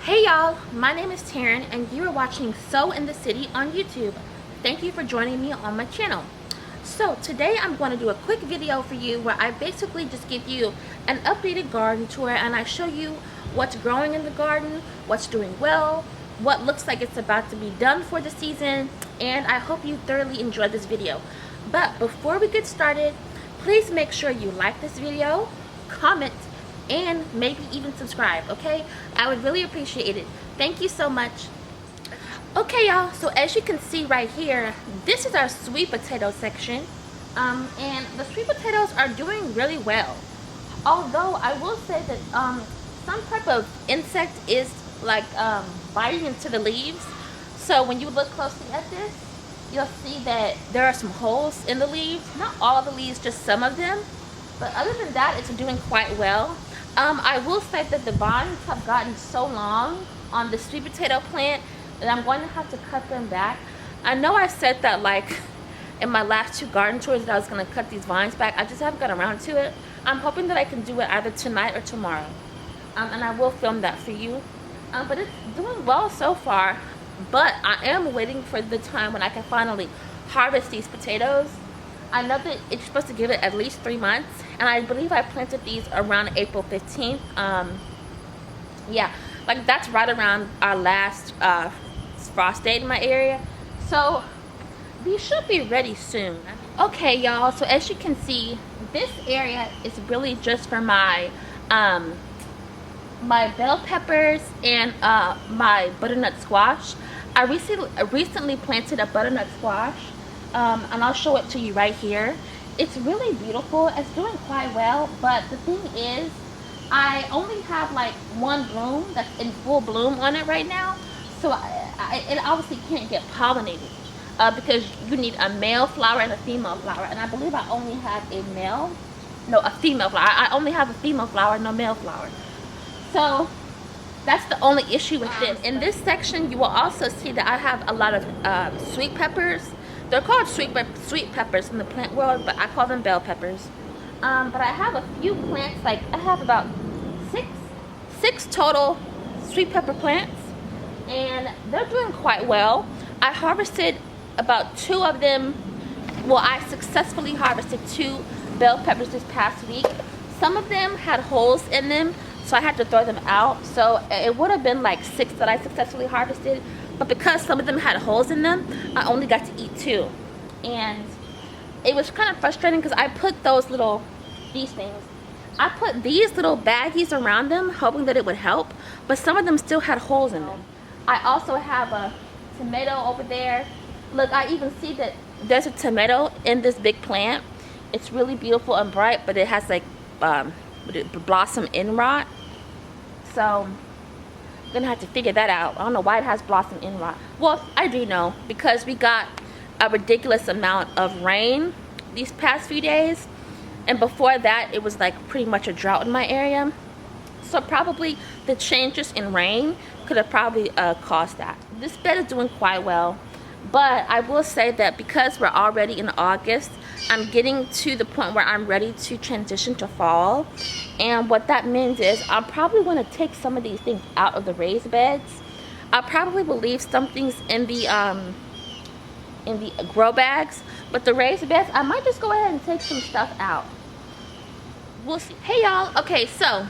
Hey y'all, my name is Taryn and you are watching Sew in the City on YouTube. Thank you for joining me on my channel. So today I'm going to do a quick video for you where I basically just give you an updated garden tour and I show you what's growing in the garden, what's doing well, what looks like it's about to be done for the season, and I hope you thoroughly enjoyed this video. But before we get started, please make sure you like this video, comment, and maybe even subscribe, okay? I would really appreciate it. Thank you so much. Okay y'all, so as you can see right here, this is our sweet potato section, and the sweet potatoes are doing really well. Although I will say that some type of insect is like biting into the leaves. So when you look closely at this, you'll see that there are some holes in the leaves. Not all of the leaves, just some of them. But other than that, it's doing quite well. I will say that the vines have gotten so long on the sweet potato plant that I'm going to have to cut them back. I know I said that like in my last two garden tours that I was going to cut these vines back. I just haven't got around to it. I'm hoping that I can do it either tonight or tomorrow. And I will film that for you. But it's doing well so far. But I am waiting for the time when I can finally harvest these potatoes. I know that it's supposed to give it at least 3 months, and I believe I planted these around April 15th. Yeah, like that's right around our last frost date in my area. So these should be ready soon. Okay, y'all, so as you can see, this area is really just for my my bell peppers and my butternut squash. I recently planted a butternut squash. And I'll show it to you right here. It's really beautiful. It's doing quite well, but the thing is, I only have like one bloom that's in full bloom on it right now, so it obviously can't get pollinated because you need a male flower and a female flower, and I believe I only have a female flower. I only have a female flower, no male flower. So that's the only issue with this. In this section, you will also see that I have a lot of sweet peppers. They're called sweet peppers in the plant world, but I call them bell peppers. But I have a few plants, like I have about six total sweet pepper plants, and they're doing quite well. I harvested about 2 of them. Well, I successfully harvested 2 bell peppers this past week. Some of them had holes in them, so I had to throw them out. So it would have been like 6 that I successfully harvested. But because some of them had holes in them, I only got to eat 2. And it was kind of frustrating because I put these things. I put these little baggies around them, hoping that it would help. But some of them still had holes in them. I also have a tomato over there. Look, I even see that there's a tomato in this big plant. It's really beautiful and bright, but it has like blossom end rot. So I'm gonna have to figure that out. I don't know why it has blossom end rot. Well, I do know, because we got a ridiculous amount of rain these past few days, and before that it was like pretty much a drought in my area. So probably the changes in rain could have probably caused that. This bed is doing quite well, but I will say that because we're already in August, I'm getting to the point where I'm ready to transition to fall. And what that means is I'm probably going to take some of these things out of the raised beds. I probably will leave some things in the grow bags, but the raised beds, I might just go ahead and take some stuff out. We'll see. Hey y'all, okay, so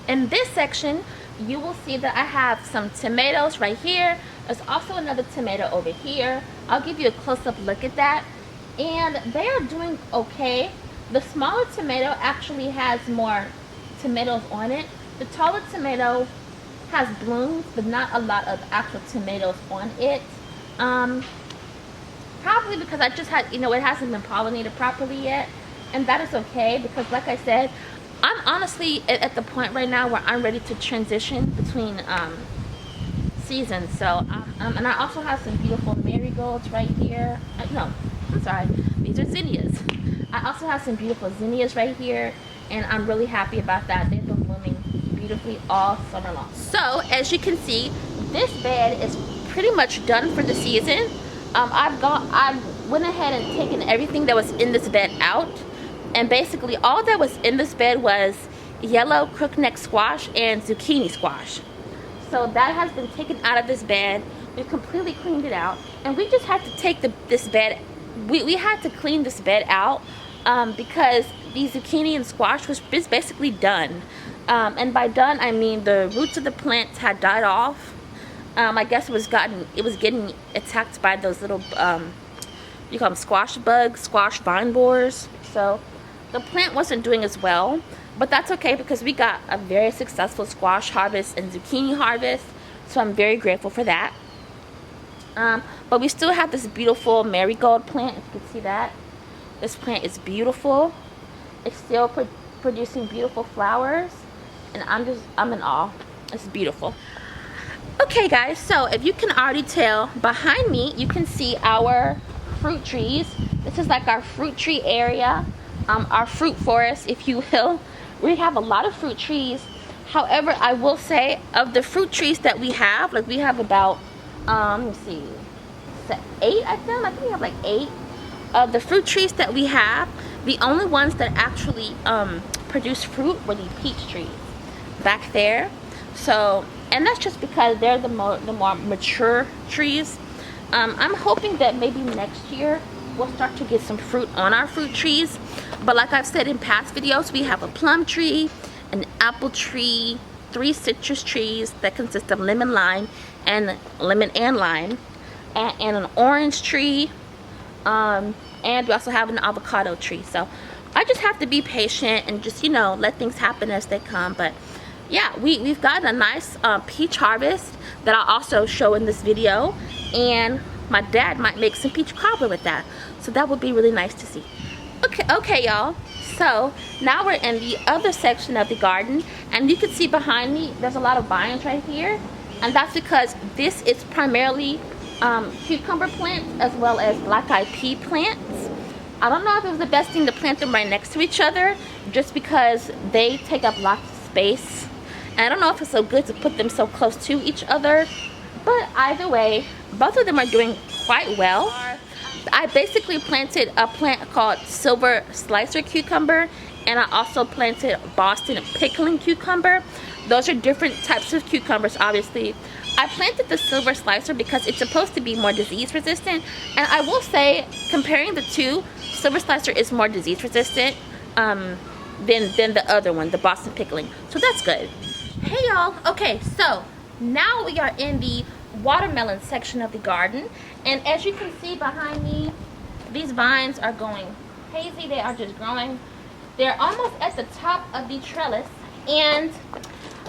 in this section you will see that I have some tomatoes right here. There's also another tomato over here. I'll give you a close-up look at that. And they are doing okay. The smaller tomato actually has more tomatoes on it. The taller tomato has blooms, but not a lot of actual tomatoes on it. Probably because I just had, it hasn't been pollinated properly yet. And that is okay, because like I said, I'm honestly at the point right now where I'm ready to transition between seasons. So, and I also have some beautiful marigolds right here. I'm sorry, these are zinnias. I also have some beautiful zinnias right here, and I'm really happy about that. They've been blooming beautifully all summer long. So as you can see, this bed is pretty much done for the season. I went ahead and taken everything that was in this bed out, and basically all that was in this bed was yellow crookneck squash and zucchini squash. So So that has been taken out of this bed. We've completely cleaned it out, and we just had to take this bed. We had to clean this bed out because the zucchini and squash was basically done. And by done, I mean the roots of the plants had died off. I guess it was getting attacked by those little you call them squash bugs, squash vine borers. So the plant wasn't doing as well, but that's okay because we got a very successful squash harvest and zucchini harvest, so I'm very grateful for that. But we still have this beautiful marigold plant. If you can see that, this plant is beautiful. It's still producing beautiful flowers, and I'm in awe. It's beautiful. Okay guys, so if you can already tell, behind me you can see our fruit trees. This is like our fruit tree area, our fruit forest, if you will. We have a lot of fruit trees. However, I will say, of the fruit trees that we have, like we have about let me see, 8 I think we have like 8 of the fruit trees that we have. The only ones that actually produce fruit were the peach trees back there. So, and that's just because they're the more mature trees. I'm hoping that maybe next year we'll start to get some fruit on our fruit trees. But like I've said in past videos, we have a plum tree, an apple tree, 3 citrus trees that consist of lemon and lime, and an orange tree, and we also have an avocado tree. So I just have to be patient and just, you know, let things happen as they come. But yeah, we've gotten a nice peach harvest that I'll also show in this video, and my dad might make some peach cobbler with that, so that would be really nice to see. Okay y'all, so now we're in the other section of the garden, and you can see behind me there's a lot of vines right here, and that's because this is primarily cucumber plants as well as black-eyed pea plants. I don't know if it was the best thing to plant them right next to each other, just because they take up lots of space, and I don't know if it's so good to put them so close to each other. But either way, both of them are doing quite well. I basically planted a plant called silver slicer cucumber, and I also planted Boston pickling cucumber. Those are different types of cucumbers, obviously. I planted the silver slicer because it's supposed to be more disease resistant, and I will say, comparing the two, silver slicer is more disease resistant than the other one, the Boston pickling. So that's good. Hey y'all, okay, so now we are in the watermelon section of the garden, and as you can see behind me, these vines are going crazy. They are just growing. They're almost at the top of the trellis, and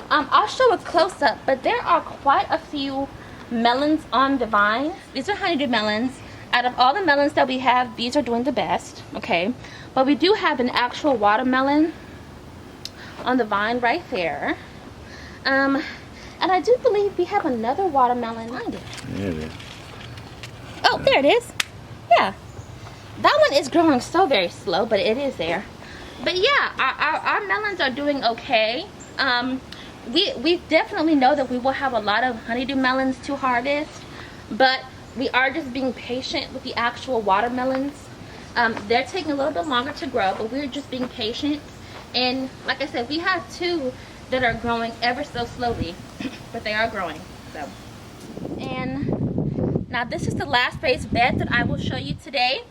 I'll show a close-up, but there are quite a few melons on the vine. These are honeydew melons. Out of all the melons that we have, these are doing the best, okay? But we do have an actual watermelon on the vine right there. And I do believe we have another watermelon behind it. There it is. Oh, there it is. Yeah. That one is growing so very slow, but it is there. But yeah, our melons are doing okay. We definitely know that we will have a lot of honeydew melons to harvest, but we are just being patient with the actual watermelons. They're taking a little bit longer to grow, but we're just being patient. And like I said, we have 2 that are growing ever so slowly, but they are growing. So, and now this is the last raised bed that I will show you today.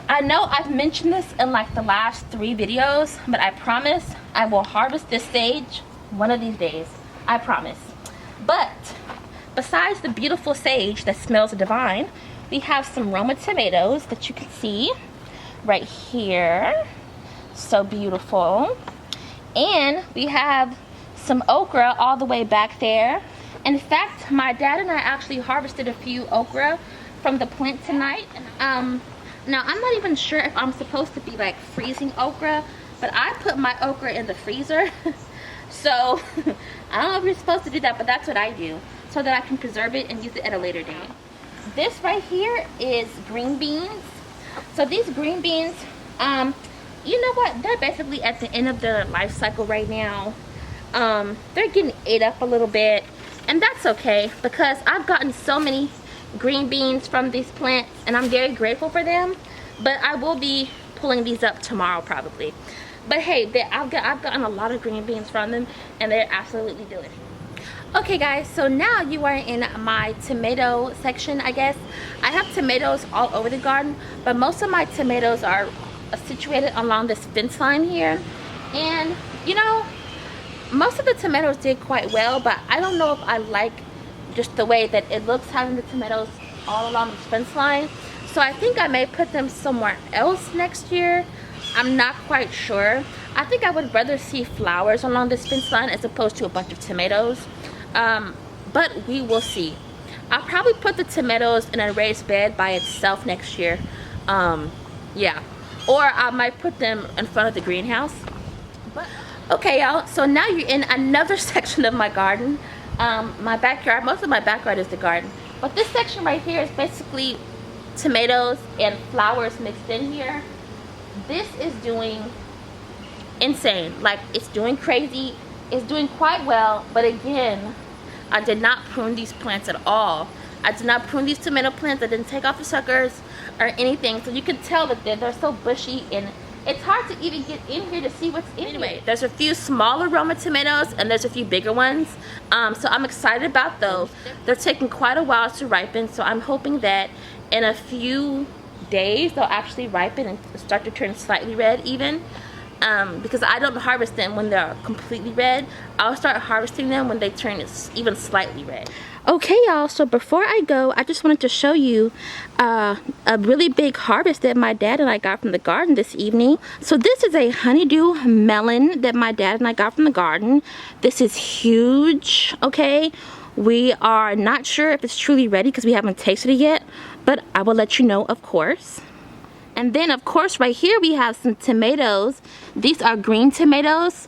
I know I've mentioned this in like the last 3 videos, but I promise I will harvest this sage one of these days. I promise. But besides the beautiful sage that smells divine, we have some Roma tomatoes that you can see right here. So beautiful. And we have some okra all the way back there. In fact, my dad and I actually harvested a few okra from the plant tonight. Now I'm not even sure if I'm supposed to be like freezing okra, but I put my okra in the freezer. So I don't know if you're supposed to do that, but that's what I do, so that I can preserve it and use it at a later date. This right here is green beans. So these green beans, you know what, they're basically at the end of their life cycle right now. They're getting ate up a little bit, and that's okay, because I've gotten so many green beans from these plants, and I'm very grateful for them. But I will be pulling these up tomorrow probably. But hey, I've gotten a lot of green beans from them, and they're absolutely delicious. Okay guys, so now you are in my tomato section, I guess. I have tomatoes all over the garden, but most of my tomatoes are situated along this fence line here. And you know, most of the tomatoes did quite well, but I don't know if I like just the way that it looks having the tomatoes all along the fence line. So I think I may put them somewhere else next year. I'm not quite sure. I think I would rather see flowers along this fence line as opposed to a bunch of tomatoes. But we will see. I'll probably put the tomatoes in a raised bed by itself next year. Yeah. Or I might put them in front of the greenhouse. But okay, y'all, so now you're in another section of my garden. My backyard, most of my backyard is the garden. But this section right here is basically tomatoes and flowers mixed in here. This is doing insane. Like, it's doing crazy. It's doing quite well, but again, I did not prune these plants at all. I did not prune these tomato plants. I didn't take off the suckers or anything. So you can tell that they're so bushy, and it's hard to even get in here to see what's in anyway. There's a few smaller Roma tomatoes and there's a few bigger ones. So I'm excited about those. They're taking quite a while to ripen, so I'm hoping that in a few days they'll actually ripen and start to turn slightly red even. Because I don't harvest them when they're completely red. I'll start harvesting them when they turn even slightly red. Okay, y'all, so before I go, I just wanted to show you a really big harvest that my dad and I got from the garden this evening. So this is a honeydew melon that my dad and I got from the garden. This is huge, okay? We are not sure if it's truly ready because we haven't tasted it yet, but I will let you know, of course. And then, of course, right here we have some tomatoes. These are green tomatoes.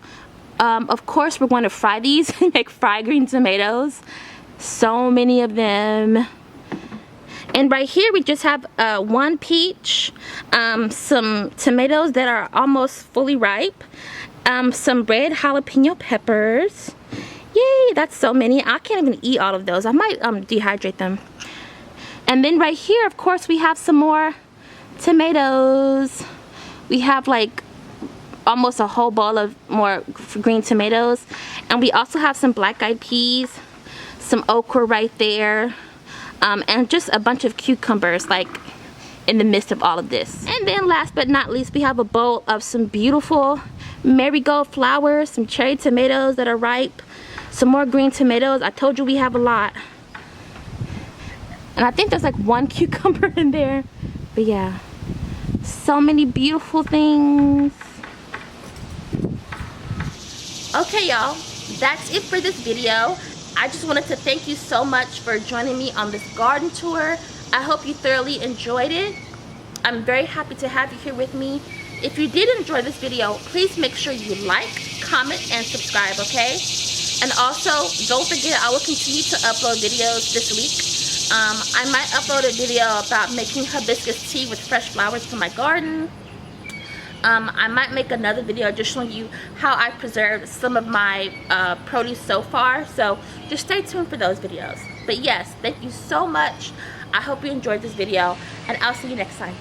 Of course, we're going to fry these and make fried green tomatoes. So many of them. And right here we just have one peach, some tomatoes that are almost fully ripe, some red jalapeno peppers. Yay, that's so many. I can't even eat all of those. I might dehydrate them. And then right here, of course, we have some more tomatoes. We have like almost a whole bowl of more green tomatoes, and we also have some black-eyed peas, some okra right there, and just a bunch of cucumbers like in the midst of all of this. And then last but not least, we have a bowl of some beautiful marigold flowers, some cherry tomatoes that are ripe, some more green tomatoes. I told you we have a lot, and I think there's like one cucumber in there. But yeah, so many beautiful things. Okay, y'all, that's it for this video. I just wanted to thank you so much for joining me on this garden tour. I hope you thoroughly enjoyed it. I'm very happy to have you here with me. If you did enjoy this video, please make sure you like, comment, and subscribe, okay? And also, don't forget, I will continue to upload videos this week. I might upload a video about making hibiscus tea with fresh flowers from my garden. I might make another video just showing you how I preserved some of my produce so far. So just stay tuned for those videos. But yes, thank you so much. I hope you enjoyed this video, and I'll see you next time.